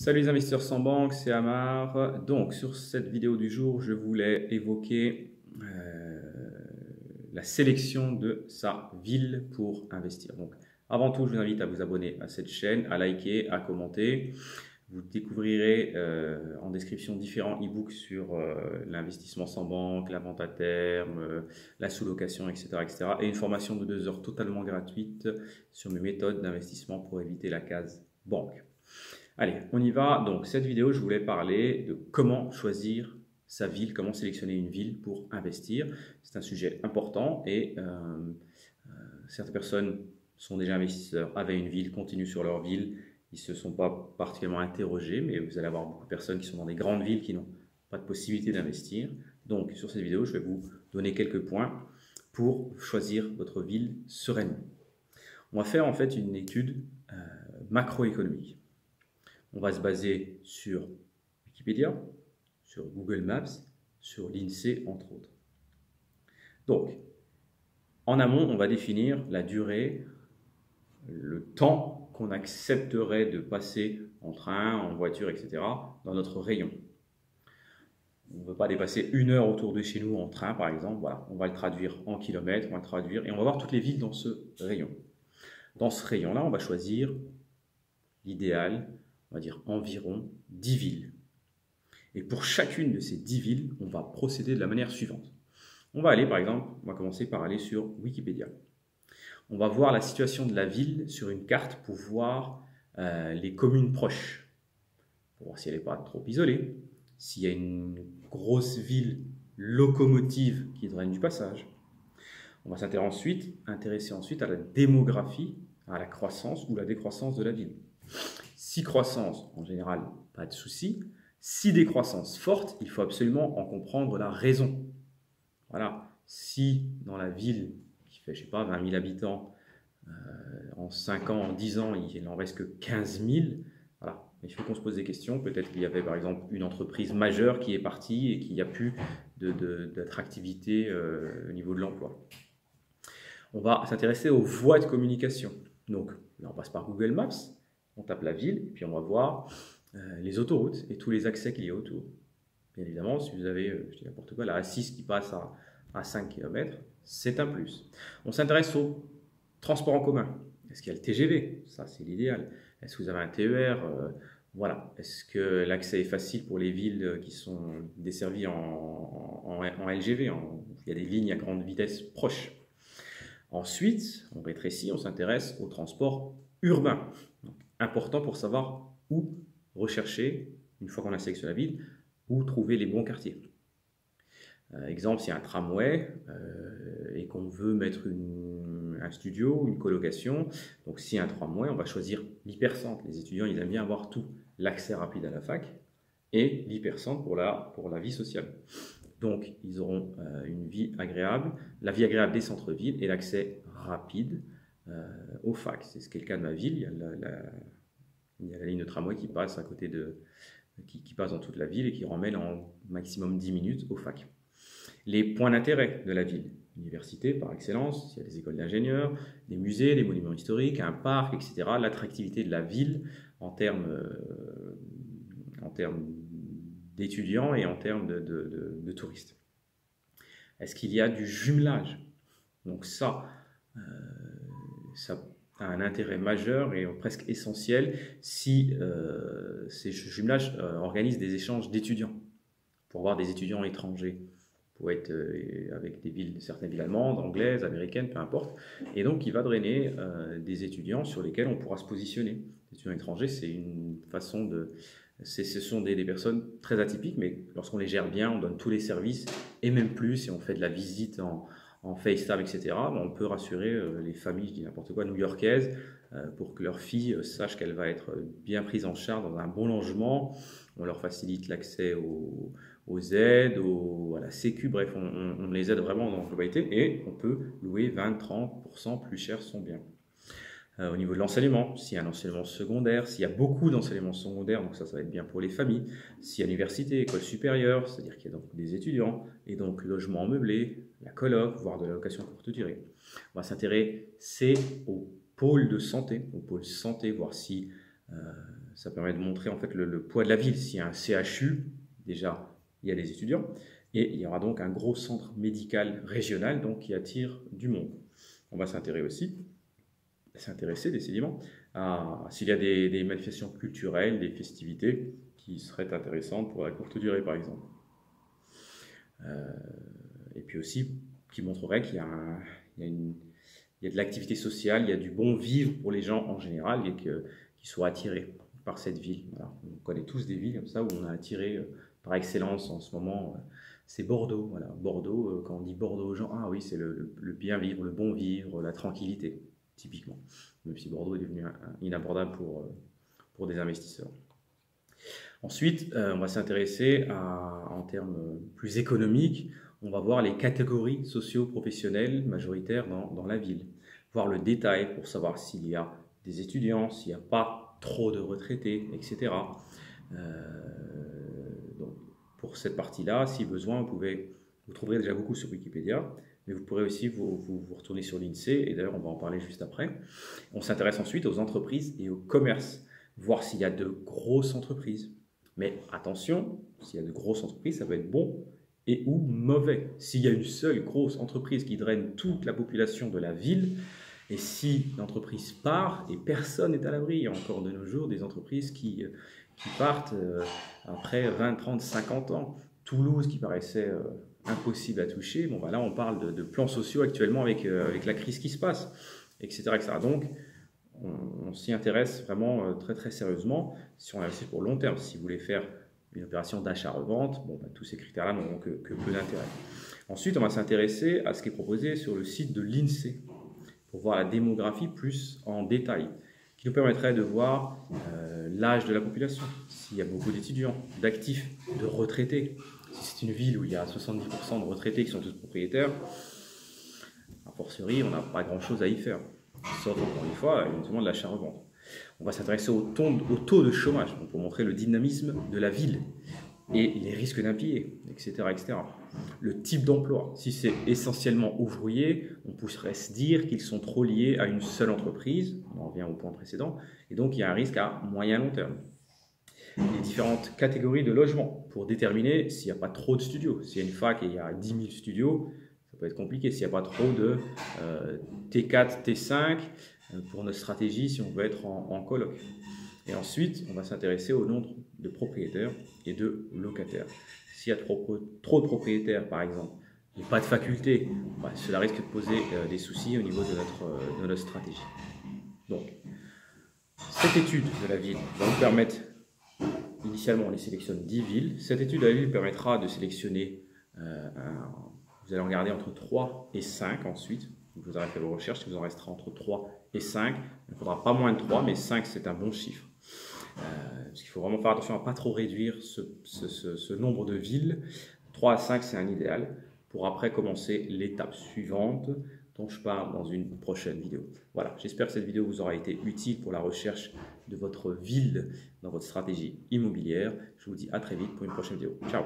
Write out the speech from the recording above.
Salut les investisseurs sans banque, c'est Amar. Donc sur cette vidéo du jour, je voulais évoquer la sélection de sa ville pour investir. Donc avant tout, je vous invite à vous abonner à cette chaîne, à liker, à commenter. Vous découvrirez en description différents e-books sur l'investissement sans banque, la vente à terme, la sous-location, etc., etc. Et une formation de 2 heures totalement gratuite sur mes méthodes d'investissement pour éviter la case banque. Allez, on y va. Donc, cette vidéo, je voulais parler de comment choisir sa ville, comment sélectionner une ville pour investir. C'est un sujet important et certaines personnes sont déjà investisseurs, avaient une ville, continuent sur leur ville. Ils ne se sont pas particulièrement interrogés, mais vous allez avoir beaucoup de personnes qui sont dans des grandes villes qui n'ont pas de possibilité d'investir. Donc, sur cette vidéo, je vais vous donner quelques points pour choisir votre ville sereinement. On va faire en fait une étude macroéconomique. On va se baser sur Wikipédia, sur Google Maps, sur l'INSEE, entre autres. Donc, en amont, on va définir la durée, le temps qu'on accepterait de passer en train, en voiture, etc., dans notre rayon. On ne veut pas dépasser 1 heure autour de chez nous en train, par exemple. Voilà, on va le traduire en kilomètres, on va le traduire, et on va voir toutes les villes dans ce rayon. Dans ce rayon-là, on va choisir l'idéal, on va dire environ 10 villes. Et pour chacune de ces 10 villes, on va procéder de la manière suivante. On va aller, par exemple, on va commencer par aller sur Wikipédia. On va voir la situation de la ville sur une carte pour voir les communes proches, pour voir si elle n'est pas trop isolée, s'il y a une grosse ville locomotive qui draine du passage. On va s'intéresser ensuite à la démographie, à la croissance ou la décroissance de la ville. Si croissance, en général, pas de souci. Si décroissance forte, il faut absolument en comprendre la raison. Voilà, si dans la ville qui fait, je sais pas, 20 000 habitants, en 5 ans, en 10 ans, il n'en reste que 15 000, voilà. Il faut qu'on se pose des questions. Peut-être qu'il y avait par exemple une entreprise majeure qui est partie et qu'il n'y a plus d'attractivité au niveau de l'emploi. On va s'intéresser aux voies de communication. Donc là, on passe par Google Maps, on tape la ville, et puis on va voir les autoroutes et tous les accès qu'il y a autour. Bien évidemment, si vous avez, je dis n'importe quoi, la A6 qui passe à 5 km, c'est un plus. On s'intéresse au transport en commun. Est-ce qu'il y a le TGV? Ça, c'est l'idéal. Est-ce que vous avez un TER? Voilà. Est-ce que l'accès est facile pour les villes qui sont desservies en LGV? Il y a des lignes à grande vitesse proches. Ensuite, on rétrécit, on s'intéresse au transport urbain. Donc, important pour savoir où rechercher, une fois qu'on a sélectionné la ville, où trouver les bons quartiers. Exemple, s'il y a un tramway et qu'on veut mettre un studio, une colocation, donc s'il y a un tramway, on va choisir l'hypercentre. Les étudiants, ils aiment bien avoir tout, l'accès rapide à la fac et l'hypercentre pour la vie sociale. Donc, ils auront une vie agréable, la vie agréable des centres-villes et l'accès rapide aux facs. C'est ce qui est le cas de ma ville. Il y a la ligne de tramway qui passe à côté qui passe dans toute la ville et qui ramène en maximum 10 minutes aux facs. Les points d'intérêt de la ville. Université par excellence, il y a des écoles d'ingénieurs, des musées, des monuments historiques, un parc, etc. L'attractivité de la ville en termes d'étudiants et en termes de touristes. Est-ce qu'il y a du jumelage? Donc ça a un intérêt majeur et presque essentiel si ces jumelages organisent des échanges d'étudiants. Pour avoir des étudiants étrangers, pour être avec certaines villes allemandes, anglaises, américaines, peu importe. Et donc il va drainer des étudiants sur lesquels on pourra se positionner. Les étudiants étrangers, c'est une façon de... Ce sont des personnes très atypiques, mais lorsqu'on les gère bien, on donne tous les services, et même plus, et on fait de la visite en FaceTime, etc., on peut rassurer les familles, je dis n'importe quoi, new-yorkaises, pour que leur fille sache qu'elle va être bien prise en charge dans un bon logement. On leur facilite l'accès aux aides, à la sécu, bref, on les aide vraiment dans la globalité, et on peut louer 20-30% plus cher son bien. Au niveau de l'enseignement, s'il y a un enseignement secondaire, s'il y a beaucoup d'enseignement secondaire, donc ça va être bien pour les familles. S'il y a université, école supérieure, c'est-à-dire qu'il y a donc des étudiants, et donc logement meublé, la coloc, voire de la location courte durée. On va s'intéresser au pôle de santé, voir si Ça permet de montrer en fait le poids de la ville. S'il y a un CHU, déjà, il y a des étudiants. Et il y aura donc un gros centre médical régional donc, qui attire du monde. On va s'intéresser décidément à s'il y a des manifestations culturelles, des festivités qui seraient intéressantes pour la courte durée par exemple. Et puis aussi qui montrerait qu'il y a de l'activité sociale, il y a du bon vivre pour les gens en général et qu'ils soient attirés par cette ville. Voilà. On connaît tous des villes comme ça où on a attiré par excellence en ce moment. C'est Bordeaux. Voilà. Bordeaux, quand on dit Bordeaux aux gens, ah oui, c'est le bien vivre, le bon vivre, la tranquillité, typiquement. Même si Bordeaux est devenu inabordable pour des investisseurs. Ensuite, on va s'intéresser en termes plus économiques, on va voir les catégories socio-professionnelles majoritaires dans la ville. Voir le détail pour savoir s'il y a des étudiants, s'il n'y a pas trop de retraités, etc. Donc, pour cette partie-là, si besoin, vous trouverez déjà beaucoup sur Wikipédia, mais vous pourrez aussi vous retourner sur l'INSEE, et d'ailleurs on va en parler juste après. On s'intéresse ensuite aux entreprises et au commerce, voir s'il y a de grosses entreprises. Mais attention, s'il y a de grosses entreprises, ça peut être bon et ou mauvais. S'il y a une seule grosse entreprise qui draine toute la population de la ville, et si l'entreprise part et personne n'est à l'abri, il y a encore de nos jours des entreprises qui partent après 20, 30, 50 ans. Toulouse qui paraissait impossible à toucher, bon, bah là on parle de plans sociaux actuellement avec la crise qui se passe, etc. etc. Donc on s'y intéresse vraiment très très sérieusement si on investit pour long terme. Si vous voulez faire une opération d'achat-revente, bon, bah, tous ces critères-là n'auront que peu d'intérêt. Ensuite, on va s'intéresser à ce qui est proposé sur le site de l'INSEE pour voir la démographie plus en détail, qui nous permettrait de voir l'âge de la population, s'il y a beaucoup d'étudiants, d'actifs, de retraités. Si c'est une ville où il y a 70% de retraités qui sont tous propriétaires, a fortiori, on n'a pas grand-chose à y faire. Sauf, encore une fois, éventuellement de l'achat-revente. On va s'intéresser au taux de chômage pour montrer le dynamisme de la ville et les risques d'impayés, etc., etc. Le type d'emploi, si c'est essentiellement ouvrier, on pourrait se dire qu'ils sont trop liés à une seule entreprise, on en revient au point précédent, et donc il y a un risque à moyen long terme. Les différentes catégories de logements pour déterminer s'il n'y a pas trop de studios. S'il y a une fac et il y a 10 000 studios, ça peut être compliqué. S'il n'y a pas trop de T4, T5 pour notre stratégie, si on veut être en coloc. Et ensuite, on va s'intéresser au nombre de propriétaires et de locataires. S'il y a trop de propriétaires, par exemple, et pas de faculté, bah, cela risque de poser des soucis au niveau de notre stratégie. Donc, cette étude de la ville va vous permettre, initialement on les sélectionne 10 villes, cette étude de la ville permettra de sélectionner, vous allez en garder entre 3 et 5 ensuite, vous aurez fait vos recherches, il vous en restera entre 3 et 5, il ne faudra pas moins de 3, mais 5 c'est un bon chiffre. Parce qu'il faut vraiment faire attention à ne pas trop réduire ce nombre de villes. 3 à 5 c'est un idéal, pour après commencer l'étape suivante dont je parle dans une prochaine vidéo. Voilà, j'espère que cette vidéo vous aura été utile pour la recherche de votre ville dans votre stratégie immobilière. Je vous dis à très vite pour une prochaine vidéo. Ciao!